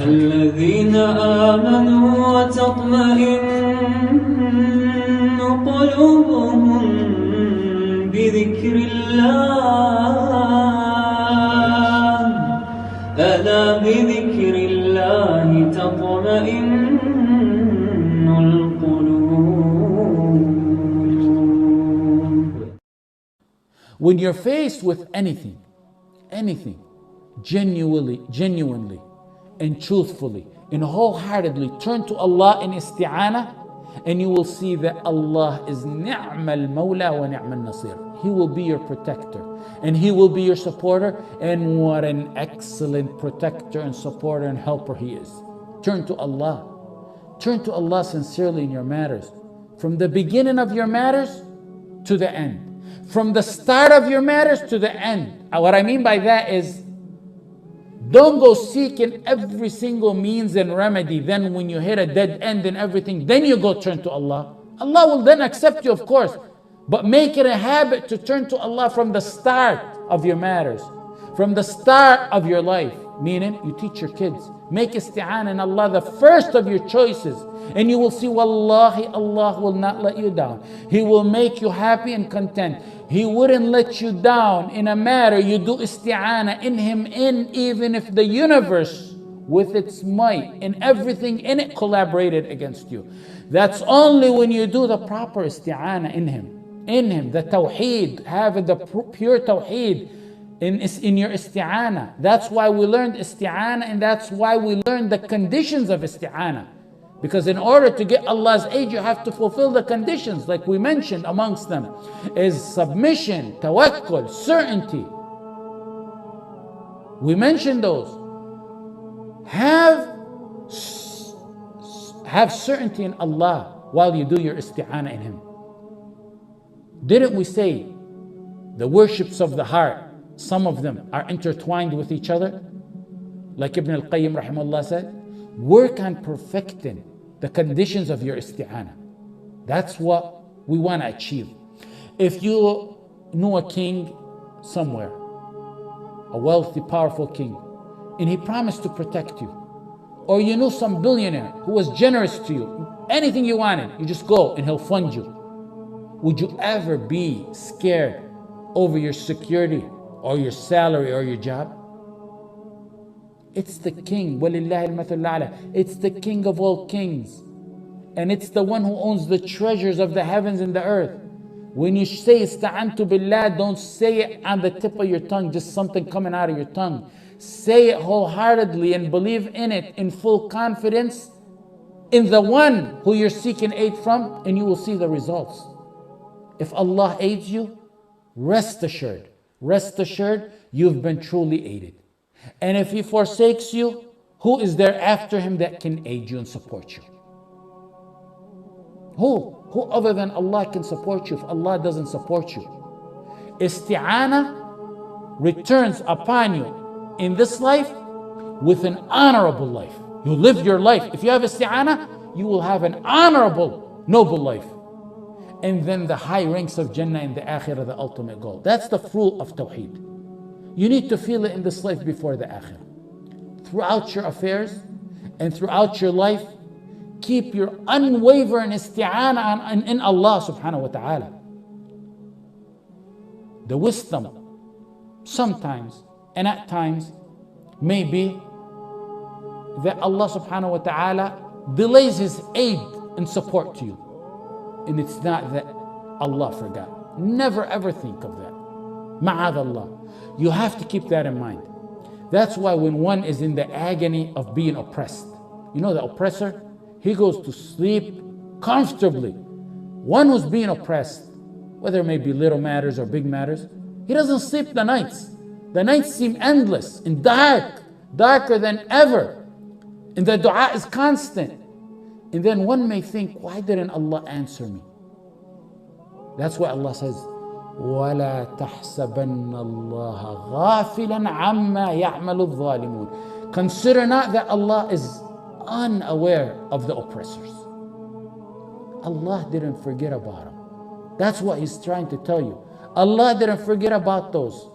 الذين آمنوا وتطمئن قلوبهم بذكر الله ألا بذكر الله تطمئن القلوب. When you're faced with anything, genuinely and truthfully and wholeheartedly, turn to Allah in isti'anah, and you will see that Allah is ni'mal mawla wa ni'mal nasir. He will be your protector and He will be your supporter, and what an excellent protector and supporter and helper He is. Turn to Allah. Turn to Allah sincerely in your matters, from the beginning of your matters to the end, from the start of your matters to the end. What I mean by that is, don't go seeking every single means and remedy. Then when you hit a dead end and everything, then you go turn to Allah. Allah will then accept you, of course. But make it a habit to turn to Allah from the start of your matters, from the start of your life. Meaning, you teach your kids, make isti'anah in Allah the first of your choices, and you will see, wallahi, Allah will not let you down. He will make you happy and content. He wouldn't let you down in a matter you do isti'anah in Him in, even if the universe with its might and everything in it collaborated against you. That's only when you do the proper isti'anah in Him, the tawheed, having the pure tawheed in your isti'anah. That's why we learned isti'anah, and that's why we learned the conditions of isti'anah. Because in order to get Allah's aid, you have to fulfill the conditions, like we mentioned. Amongst them is submission, tawakkul, certainty. We mentioned those. Have certainty in Allah while you do your isti'anah in Him. Didn't we say the worships of the heart, some of them are intertwined with each other? Like Ibn al-Qayyim rahimahullah said, work on perfecting the conditions of your isti'anah. That's what we want to achieve. If you know a king somewhere, a wealthy, powerful king, and he promised to protect you, or you know some billionaire who was generous to you, anything you wanted, you just go and he'll fund you. Would you ever be scared over your security or your salary or your job? It's the king, وَلِلَّهِ الْمَثَلُ الْأَعْلَى. It's the king of all kings. And it's the one who owns the treasures of the heavens and the earth. When you say ista'antu billah, don't say it on the tip of your tongue, just something coming out of your tongue. Say it wholeheartedly and believe in it in full confidence in the one who you're seeking aid from, and you will see the results. If Allah aids you, rest assured, you've been truly aided. And if He forsakes you, who is there after Him that can aid you and support you? Who other than Allah can support you if Allah doesn't support you? Isti'anah returns upon you in this life with an honorable life. You live your life. If you have isti'anah, you will have an honorable, noble life. And then the high ranks of Jannah in the Akhirah, the ultimate goal. That's the fruit of Tawheed. You need to feel it in this life before the Akhirah. Throughout your affairs and throughout your life, keep your unwavering isti'anah in Allah subhanahu wa ta'ala. The wisdom sometimes and at times may be that Allah subhanahu wa ta'ala delays His aid and support to you. And it's not that Allah forgot. Never ever think of that. Ma'adallah. You have to keep that in mind. That's why when one is in the agony of being oppressed, you know the oppressor, he goes to sleep comfortably. One who's being oppressed, whether it may be little matters or big matters, he doesn't sleep the nights. The nights seem endless and dark, darker than ever. And the dua is constant. And then one may think, why didn't Allah answer me? That's why Allah says, وَلَا تَحْسَبَنَّ اللَّهَ غَافِلًا عَمَّا يَعْمَلُ الظَّالِمُونَ. Consider not that Allah is unaware of the oppressors. Allah didn't forget about them. That's what He's trying to tell you. Allah didn't forget about those.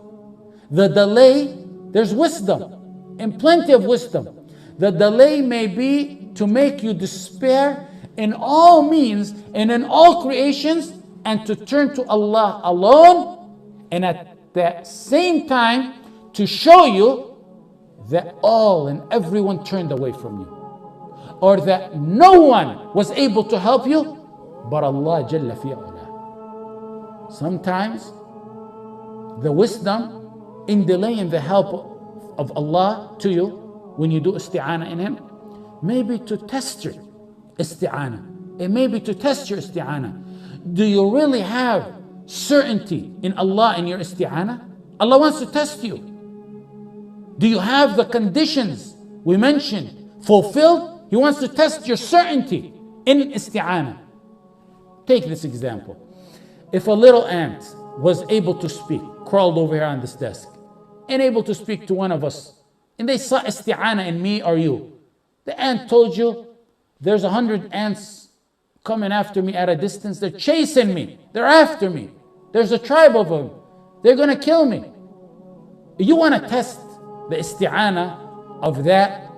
The delay, there's wisdom, and plenty of wisdom. The delay may be to make you despair in all means and in all creations, and to turn to Allah alone, and at that same time to show you that all and everyone turned away from you, or that no one was able to help you but Allah Jalla fi'ala. Sometimes the wisdom in delaying the help of Allah to you when you do isti'ana in Him, maybe to test your isti'ana. It may be to test your isti'ana. Do you really have certainty in Allah in your isti'ana? Allah wants to test you. Do you have the conditions we mentioned fulfilled? He wants to test your certainty in isti'ana. Take this example. If a little ant was able to speak, crawled over here on this desk, and able to speak to one of us, and they saw isti'ana in me or you, the ant told you, there's 100 ants coming after me at a distance, they're chasing me, they're after me, there's a tribe of them, they're going to kill me. You want to test the isti'ana of that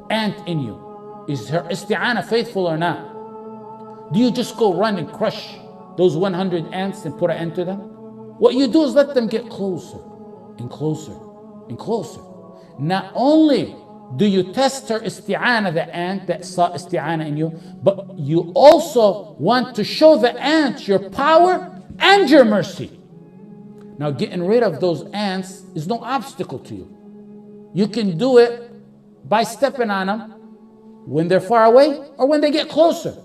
ant in you. Is her isti'ana faithful or not? Do you just go run and crush those 100 ants and put an end to them? What you do is let them get closer and closer and closer. Not only do you test her isti'ana, the ant that saw isti'ana in you, but you also want to show the ant your power and your mercy. Now, getting rid of those ants is no obstacle to you. You can do it by stepping on them when they're far away or when they get closer.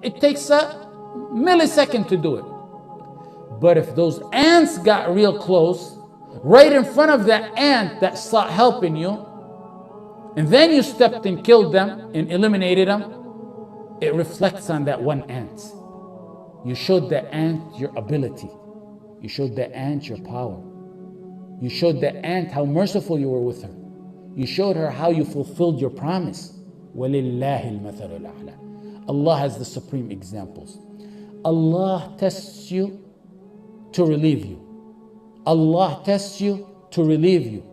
It takes a millisecond to do it. But if those ants got real close, right in front of that ant that sought help in you, and then you stepped and killed them and eliminated them, it reflects on that one ant. You showed that ant your ability. You showed that ant your power. You showed that ant how merciful you were with her. You showed her how you fulfilled your promise. وَلِلَّهِ الْمَثَلُ الْأَعْلَى. Allah has the supreme examples. Allah tests you to relieve you. Allah tests you to relieve you.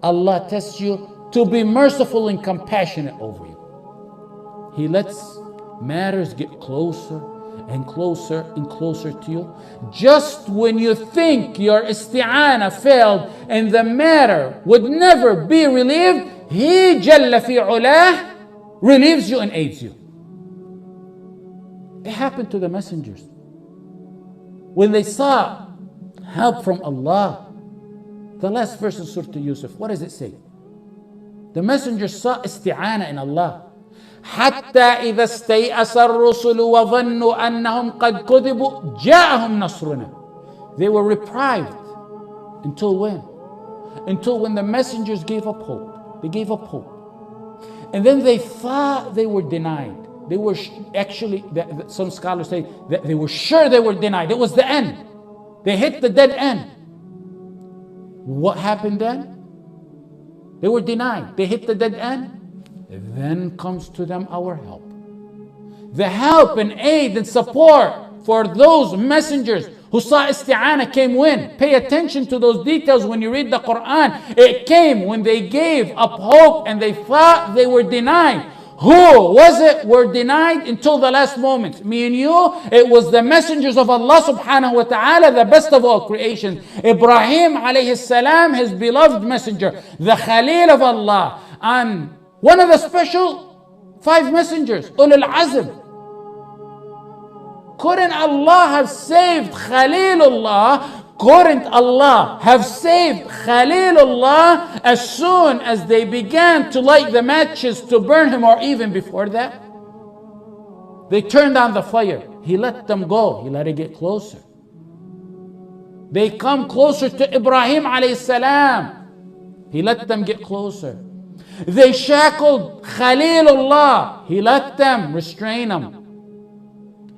Allah tests you to be merciful and compassionate over you. He lets matters get closer and closer and closer to you. Just when you think your isti'ana failed and the matter would never be relieved, He Jalla fi ulah relieves you and aids you. It happened to the messengers. When they saw help from Allah, the last verse in Surah Yusuf, what does it say? The messengers saw isti'ana in Allah. حتى إذا استيأس الرسل وظنوا أنهم قد كذبوا جاءهم نصرنا. They were reprived until when? Until when the messengers gave up hope. They gave up hope. And then they thought they were denied. They were actually, some scholars say that they were sure they were denied. It was the end. They hit the dead end. What happened then? They were denied. They hit the dead end. Then comes to them our help. The help and aid and support for those messengers who saw isti'ana came when? Pay attention to those details when you read the Quran. It came when they gave up hope and they thought they were denied. Who was it were denied until the last moment? Me and you? It was the messengers of Allah subhanahu wa ta'ala, the best of all creations. Ibrahim alayhi salam, his beloved messenger, the Khalil of Allah, and one of the special 5 messengers, Ulul Azm. Couldn't Allah have saved Khalilullah? Couldn't Allah have saved Khalilullah as soon as they began to light the matches to burn him, or even before that? They turned on the fire. He let them go. He let it get closer. They come closer to Ibrahim alayhi salam. He let them get closer. They shackled Khalilullah. He let them restrain him.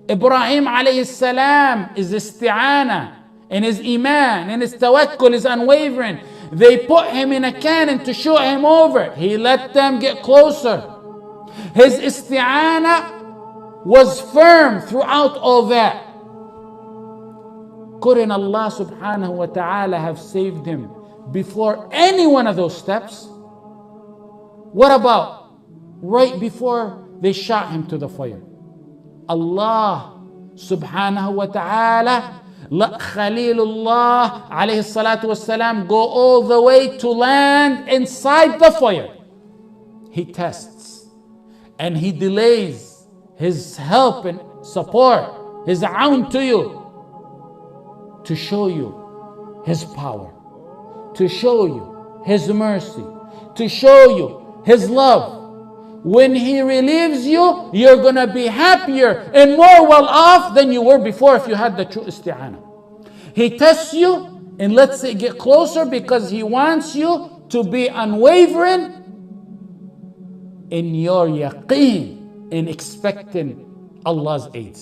Ibrahim alayhi salam is isti'ana, and his iman and his tawakkul is unwavering. They put him in a cannon to shoot him over. He let them get closer. His isti'ana was firm throughout all that. Couldn't Allah subhanahu wa ta'ala have saved him before any one of those steps? What about right before they shot him to the fire? Allah subhanahu wa ta'ala let Khalilullah alayhi salatu wasalam go all the way to land inside the fire. He tests and he delays his help and support, his aun to you, to show you his power, to show you his mercy, to show you his love. When he relieves you, you're going to be happier and more well off than you were before if you had the true isti'anah. He tests you and lets it get closer because he wants you to be unwavering in your yaqeen, in expecting Allah's aid.